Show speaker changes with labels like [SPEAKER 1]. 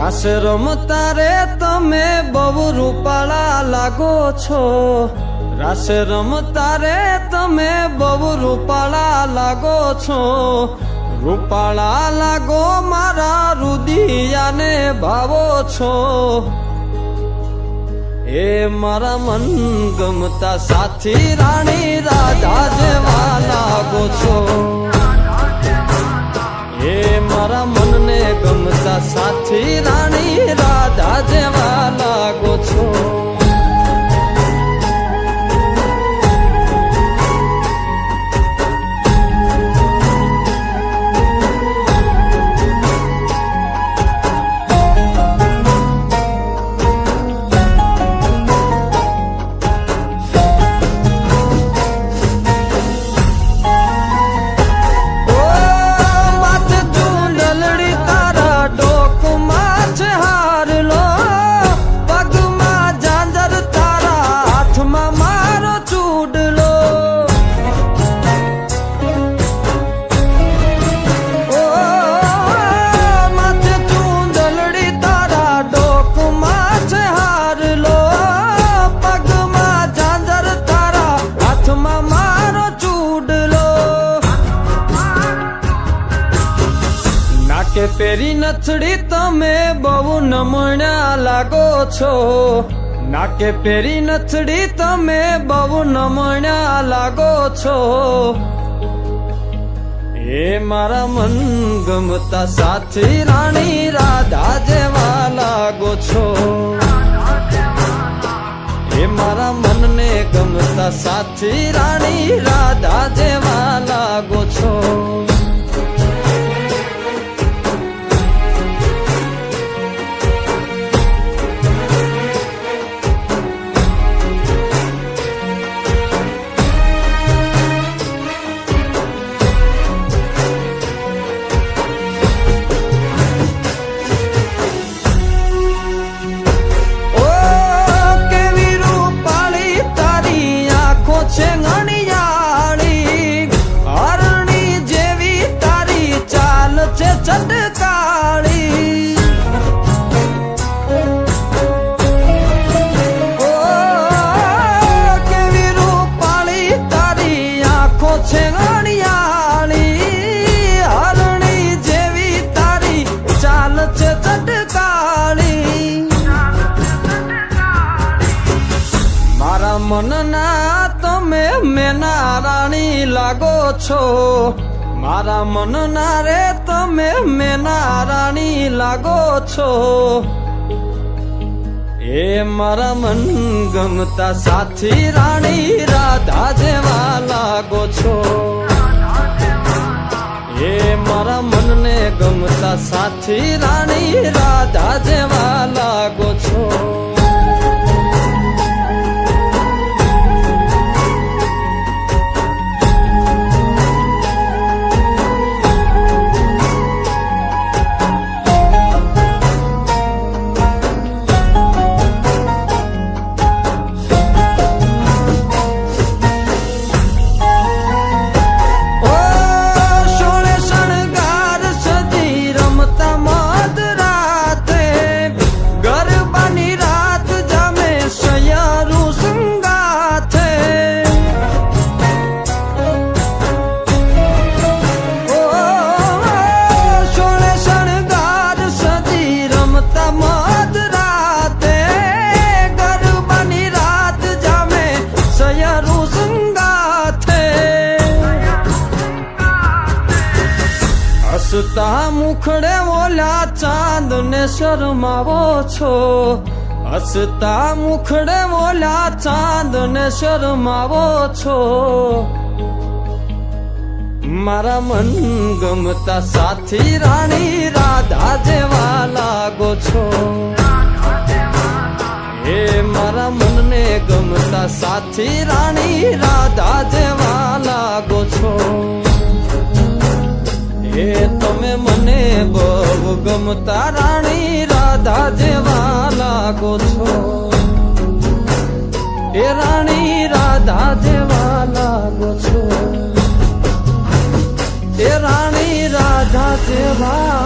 [SPEAKER 1] રાસ રમતા રે તમે બહુ રૂપાળા લાગો છો, રાસ રમતા રે તમે બહુ રૂપાળા લાગો છો, રૂપાળા લાગો મારા રુદિયાને ભાવો છો, એ મારા મન ગમતા સાથી રાણી રાધા જેવા લાગો છો, એ મારા મનને ગમતા સાથી રાણી રાધા જેવા લાગો છો. કે પેરી નથડી તમે બહુ નમણ્યા લાગો છો, નાકે પેરી નથડી તમે બહુ નમણ્યા લાગો છો, એ મારા મન ગમતા સાથી રાણી રાધા જેવા લાગો છો, એ મારા મનને ગમતા સાથી રાણી રાધા જેવા લાગો છો. મનના તમે મેના રાણી લાગો છો, મારા મનના રે તમે મેના રાણી લાગો છો, એ મારા મન ગમતા સાથી રાણી રાધા જેવા લાગો છો, એ મારા મનને ગમતા સાથી રાણી રાધા જેવા લાગો છો. હસતા મુખડે ઓલા ચાંદ ને શરમાવો છો, હસતા મુખડે ઓલા ચાંદ ને શરમાવો છો, મારા મન ગમતા સાથી રાણી રાધા જેવા લાગો છો, એ મારા મનને ગમતા સાથી રાણી રાધા જેવા લાગો છો, એ તમે મને બહુ ગમતા રાણી રાધા જેવા લાગો છો, એ રાણી રાધા જેવા લાગો છો, એ રાણી રાધા જેવા